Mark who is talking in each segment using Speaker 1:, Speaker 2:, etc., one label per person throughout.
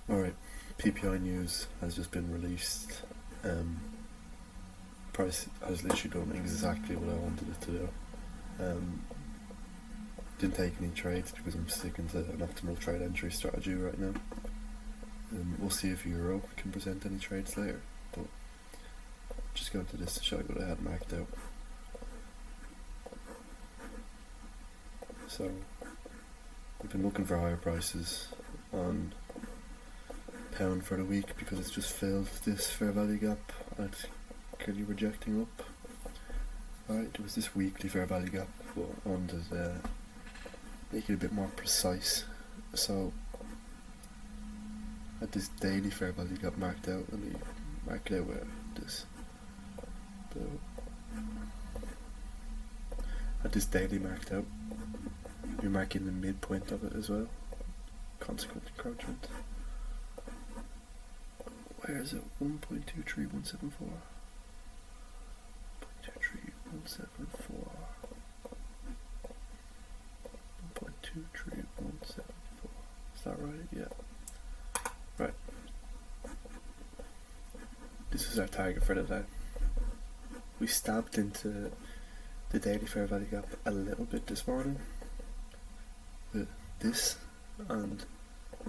Speaker 1: Alright, PPI news has just been released. Price has literally done exactly what I wanted it to do. Didn't take any trades because I'm sticking to an optimal trade entry strategy right now. We'll see if Euro can present any trades later, but just go into this to show you what I had marked out. So we've been looking for higher prices on pound for the week because it's just filled this fair value gap and it's clearly rejecting up. Alright, there was this weekly fair value gap, but I wanted to make it a bit more precise. So I had this daily fair value gap marked out. Let me mark it out with this. So I had this daily marked out. You're marking the midpoint of it as well. Consequent encroachment. Where is it? 1.23174. 1.23174. 1.23174. Is that right? Yeah. Right. This is our target for the day. We stabbed into the daily fair value gap a little bit this morning with this, and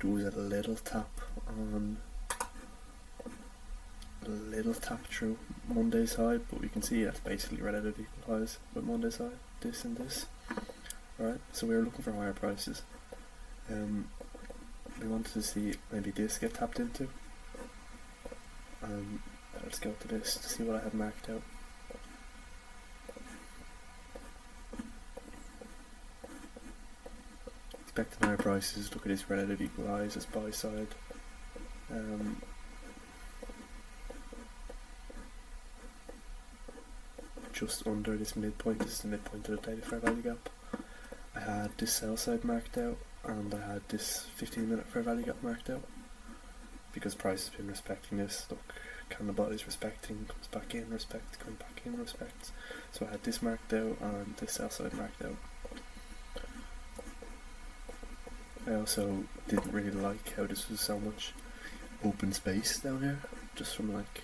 Speaker 1: there was a little tap on through Monday's high, but we can see that's basically relative equal highs with Monday's high, this and this. Alright, so we were looking for higher prices. We wanted to see maybe this get tapped into. Let's go to this to see what I have marked out. Expecting higher prices, look at these relative equal highs as buy side. Just under this midpoint, this is the midpoint of the daily fair value gap. I had this sell side marked out, and I had this 15-minute fair value gap marked out. Because price has been respecting this, look, can the body's respecting, comes back in, respects, comes back in, respects. So I had this marked out and this sell side marked out. I also didn't really like how this was so much open space down here, just from like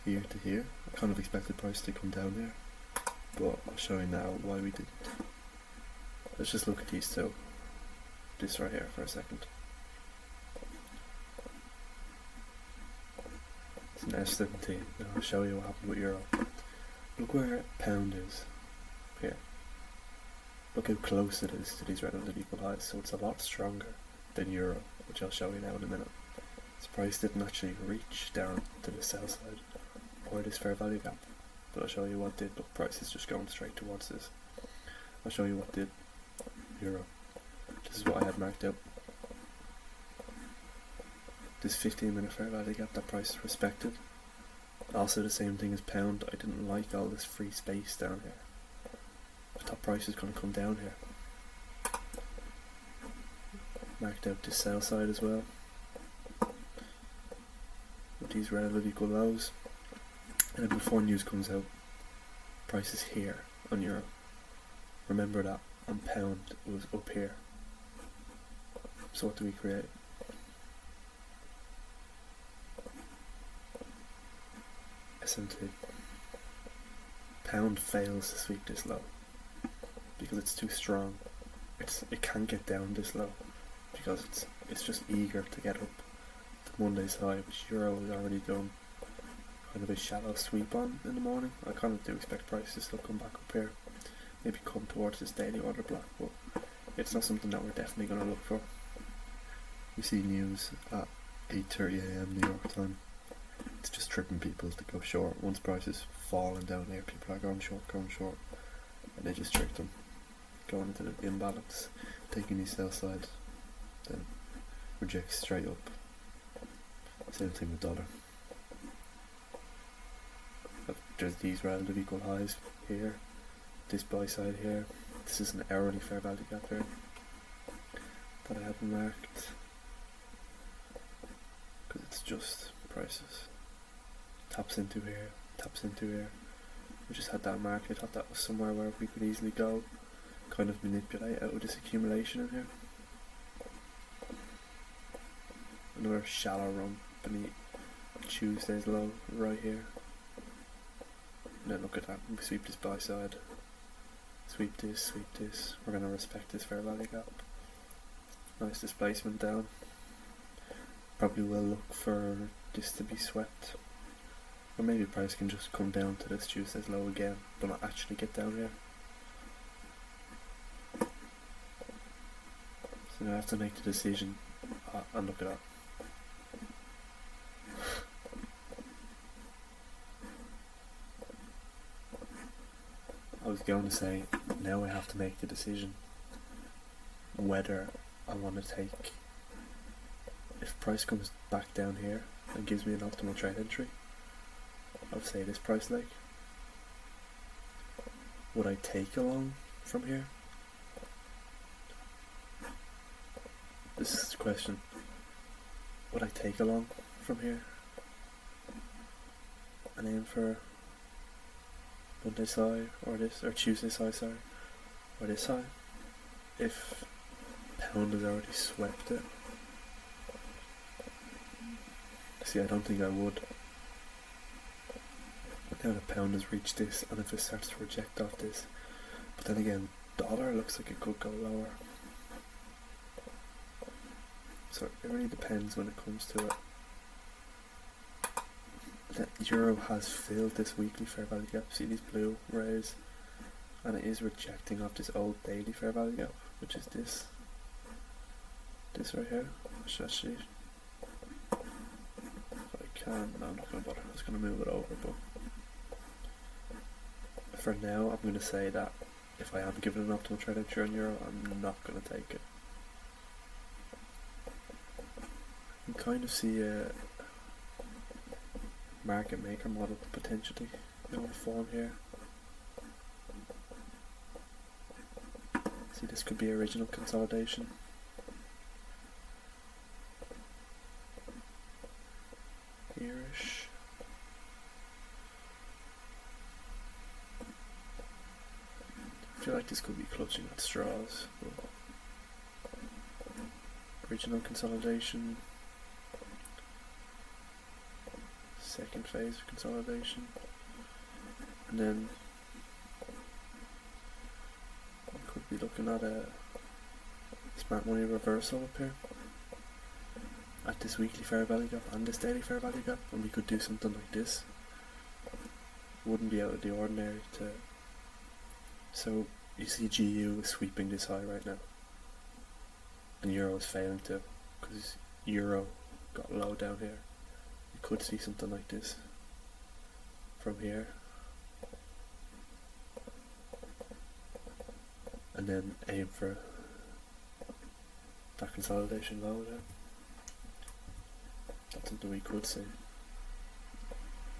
Speaker 1: here to here. I kind of expected price to come down here, but I'll show you now why we didn't. Let's just look at these two. This right here for a second. It's an S17. Now I'll show you what happened with Euro. Look where pound is. Here. Look how close it is to these relative equal highs, so it's a lot stronger than Euro, which I'll show you now in a minute. This price didn't actually reach down to the sell side or this fair value gap, but I'll show you what did. Look, price is just going straight towards this. I'll show you what did. Euro. This is what I had marked out. This 15-minute fair value gap that price respected. Also the same thing as pound. I didn't like all this free space down here. I thought price is going to come down here. Marked out this sell side as well. With these relative equal lows. And then before news comes out, price is here on Euro. Remember that on pound it was up here. So what do we create? SMT. Pound fails to sweep this low because it's too strong. It can't get down this low because it's just eager to get up to Monday's high, which Euro has already done kind of a shallow sweep on in the morning. I kind of do expect prices to come back up here, maybe come towards this daily order block, but it's not something that we're definitely going to look for. We see news at 8:30 AM New York time. It's just tripping people to go short. Once prices falling down here, people are going short, and they just trick them, going into the imbalance, taking these sell sides, then reject straight up. Same thing with dollar. There's these relative equal highs here, this buy side here. This is an hourly fair value gap here that I haven't marked because it's just prices. Taps into here, taps into here. We just had that mark. I thought that was somewhere where we could easily go, kind of manipulate out of this accumulation in here. another shallow run beneath Tuesday's low right here. And then look at that, we sweep this buy side. Sweep this. We're going to respect this fair value gap. Nice displacement down. Probably will look for this to be swept. Or maybe price can just come down to this Tuesday's low again, but not actually get down here. So now I have to make the decision. And look at that. I was going to say, now I have to make the decision whether I want to take, if price comes back down here and gives me an optimal trade entry, I'll say this price leg, would I take along from here? This is the question. Would I take along from here and aim for Monday's high, or Tuesday's high, sorry, or this high, if pound has already swept it? See, I don't think I would. Now the pound has reached this, and if it starts to reject off this, but then again, dollar looks like it could go lower. So it really depends when it comes to it. The euro has filled this weekly fair value gap. See these blue rays, and it is rejecting off this old daily fair value gap, which is this right here. Actually, if I can, no, I'm not going to bother. I was going to move it over, but for now, I'm going to say that if I am given an optimal trade entry on euro, I'm not going to take it. You can kind of see a market maker model potentially form here. See, this could be original consolidation. Here-ish. I feel like this could be clutching at straws. Original consolidation. Second phase of consolidation, and then we could be looking at a smart money reversal up here at this weekly fair value gap and this daily fair value gap, and we could do something like this. Wouldn't be out of the ordinary to. So you see GU is sweeping this high right now, and euro is failing to, because euro got low down here. Could see something like this from here, and then aim for that consolidation low there. That's something we could see.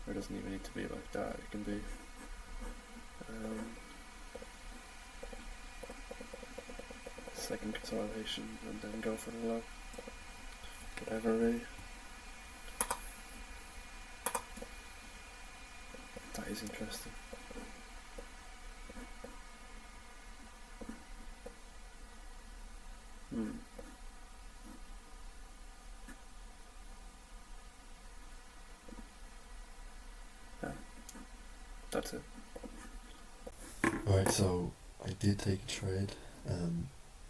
Speaker 1: Or it doesn't even need to be like that. It can be second consolidation and then go for the low. Whatever really. That is interesting. Yeah, that's it.
Speaker 2: Alright, so I did take a trade.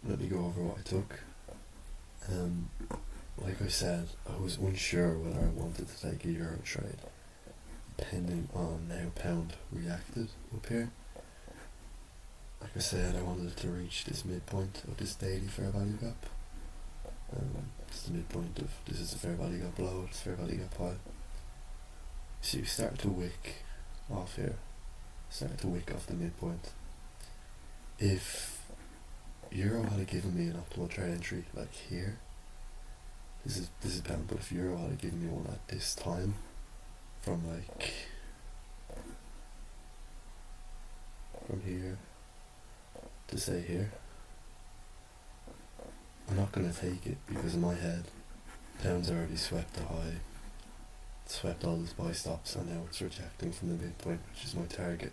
Speaker 2: Let me go over what I took. Like I said, I was unsure whether I wanted to take a euro trade, depending on how pound reacted up here. Like I said, I wanted it to reach this midpoint of this daily fair value gap. It's the midpoint of, this is the fair value gap low, it's fair value gap high. So you start to wick off here, start to wick off the midpoint. If euro had given me an optimal trade entry like here, this is pound, but if euro had given me one at this time, from here to say here, I'm not going to take it, because in my head pound's already swept the high, swept all those buy stops, and now it's rejecting from the midpoint, which is my target.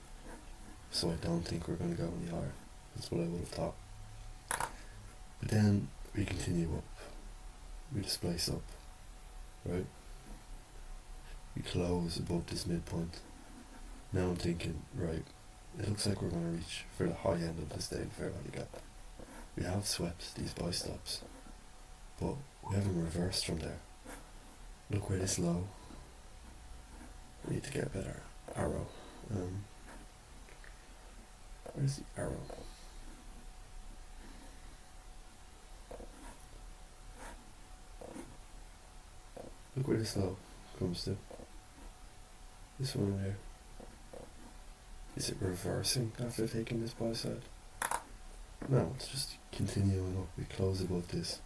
Speaker 2: So I don't think we're going to go any higher. That's what I would have thought. But then we continue up, we displace up, right? We close above this midpoint. Now I'm thinking, right, it looks like we're going to reach for the high end of this daily fair value gap. We have swept these buy stops, but we haven't reversed from there. Look where this low. We need to get a better arrow. Where's the arrow? Look where this low comes to. This one there. Is it reversing after taking this buy side? No, it's just continuing up. We close above this.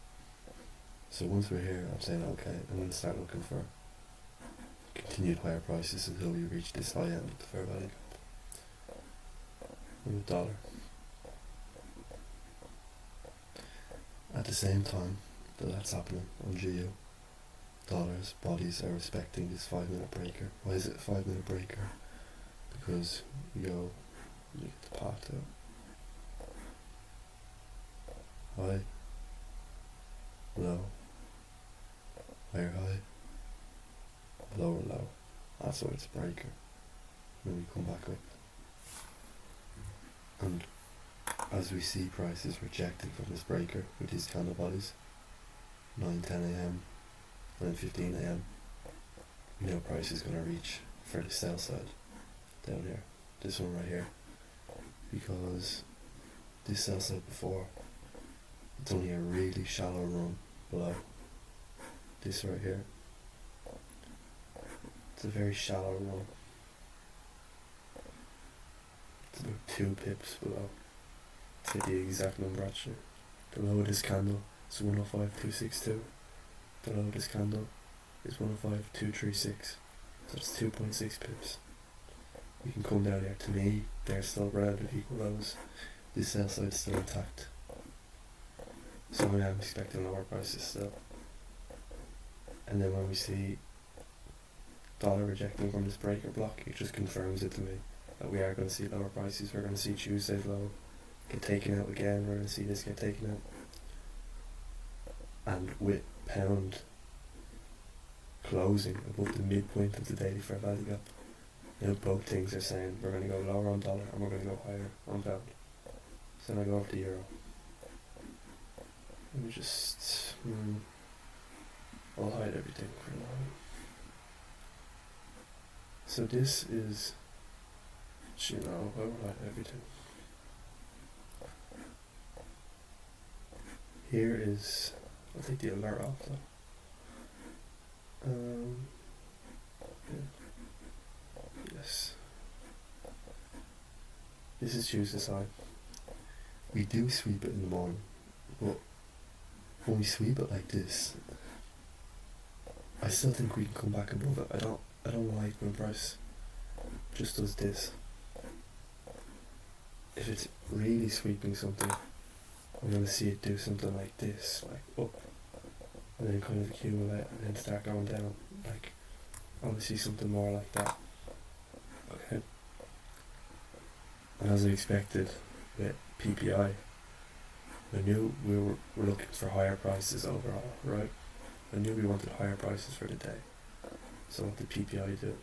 Speaker 2: So once we're here, I'm saying, okay, I'm going to start looking for continued higher prices until we reach this high end of the fair value gap. And the dollar. At the same time that that's happening on GU, dollars bodies are respecting this 5-minute breaker. Why is it a 5-minute breaker? Because we go, you get the path out. High, low, higher high, lower low. That's why it's a breaker. Then we come back up. And as we see prices rejected from this breaker with these candle bodies, 9:10 AM, 9:15 AM, we know price is going to reach for the sell side down here, this one right here, because this sell side before, it's only a really shallow run below this right here. It's a very shallow run. It's about 2 pips below. Say the exact number actually. The low of this candle is 105.262. The low of this candle is 105.236. So that's 2.6 pips. We can come down here. To me, they're still relative equal lows. This sell side is still intact. So I am expecting lower prices still. And then when we see dollar rejecting from this breaker block, it just confirms it to me that we are going to see lower prices. We're going to see Tuesday's low get taken out again. We're going to see this get taken out. And with pound closing above the midpoint of the daily fair value gap, you know, both things are saying we're going to go lower on dollar and we're going to go higher on pound. So then I go over to euro. Let me just I'll hide everything for now. So this is, you know, I will hide everything. Here is, I'll take the alert off though. Yeah. Yes. This is Tuesday side. We do sweep it in the morning, but when we sweep it like this, I still think we can come back above it. I don't like when price just does this. If it's really sweeping something, I'm gonna see it do something like this, like up, and then kind of accumulate and then start going down. Like, I want to see something more like that. Okay. And as I expected with PPI, I knew we were looking for higher prices overall, right? I knew we wanted higher prices for the day. So what did PPI do?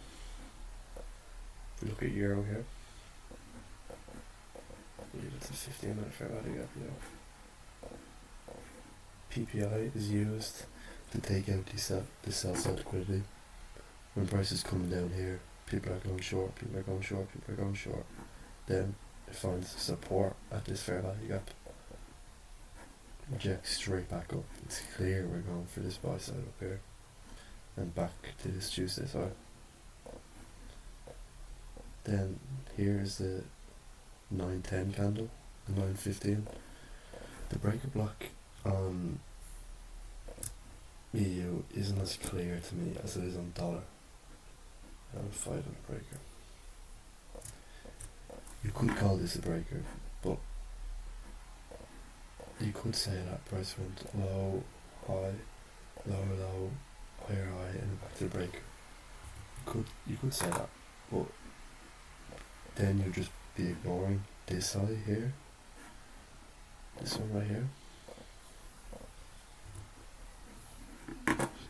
Speaker 2: If we look at euro here, it's a 15-minute fair value gap, PPI is used to take out the sell side liquidity. When prices come down here, people are going short, people are going short, people are going short. Then it finds support at this fair value gap. Rejects straight back up. It's clear we're going for this buy side up here. And back to this Tuesday side. Then here's the 9:10 candle, the 9:15. The breaker block on EU isn't as clear to me as it is on dollar. I'm 5 on a breaker. You could call this a breaker, but you could say that price went low, high, lower, low, higher, high, and then back to the breaker. You could say that, but then you'd just be ignoring this high here, this one right here.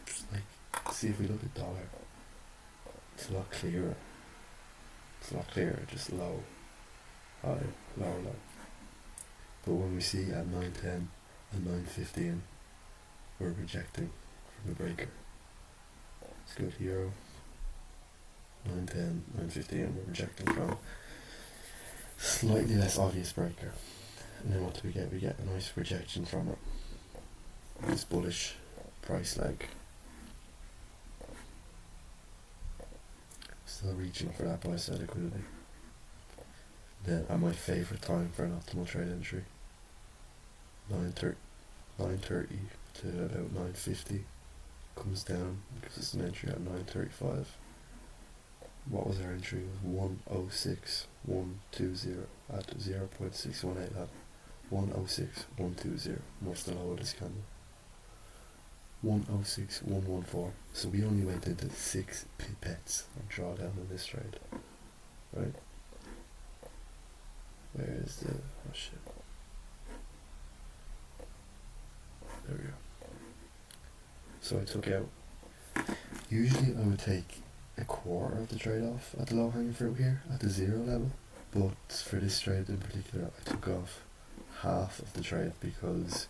Speaker 2: Just like see if we look at dollar, it's a lot clearer. It's a lot clearer, just low, high, low, low. But when we see at 9.10 and 9.15, we're rejecting from the breaker. Let's go to euro. 9.10, 9.15, we're rejecting from slightly less obvious breaker. And then what do we get? We get a nice rejection from it. This bullish price leg. Still reaching for that buy side liquidity. Then at my favourite time for an optimal trade entry, 9.30 to about 9.50, comes down because it's an entry at 9.35. What was our entry? It was 106.120 at 0.618 at 106.120. What's the low of this candle? 106.114. So we only went into 6 pipettes on drawdown in this trade, right? Where is the, oh shit, there we go. So I took out, usually I would take a quarter of the trade off at the low hanging fruit here at the 0 level, but for this trade in particular I took off half of the trade because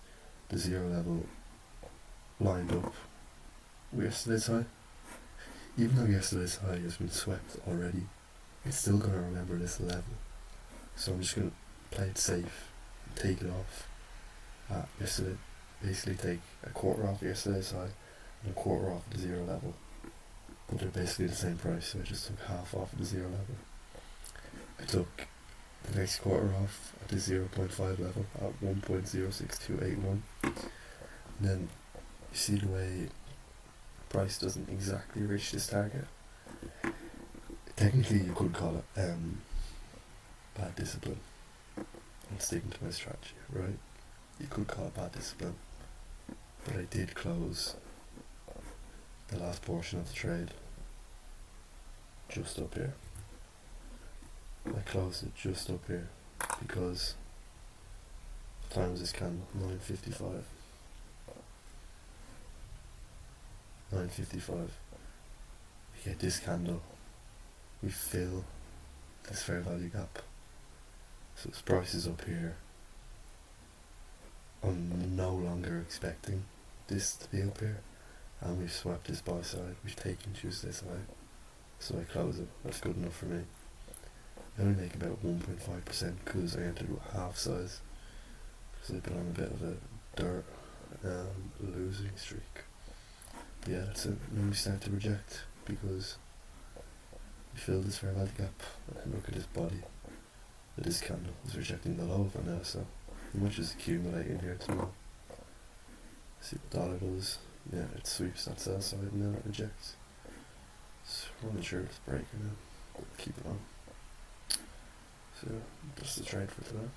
Speaker 2: the 0 level lined up with yesterday's high. Even though yesterday's high has been swept already, it's still going to remember this level. So I'm just going to play it safe, take it off at yesterday, basically take a quarter off yesterday's high and a quarter off the 0 level. But they're basically the same price, so I just took half off at the 0 level. I took the next quarter off at the 0.5 level at 1.06281. And then you see the way price doesn't exactly reach this target. Technically you could call it bad discipline and sticking to my strategy, right? You could call it bad discipline, but I did close the last portion of the trade just up here. I closed it just up here because what time was this candle? 9.55. 9.55. We get this candle, we fill this fair value gap. So this price is up here. I'm no longer expecting this to be up here, and we've swept this buy side, we've taken Tuesday's high, so I close it. That's good enough for me. I only make about 1.5% because I entered with half size, because I've been on a bit of a dirt losing streak. But yeah, that's it. Then we start to reject because we fill this fair value gap, and look at this body. This candle is rejecting the low of it now, so we might just accumulate in here tomorrow. See what dollar does. Yeah, it sweeps that sell side and then it rejects. So we're not sure if it's breaking now. Keep it on. So that's the trade for today.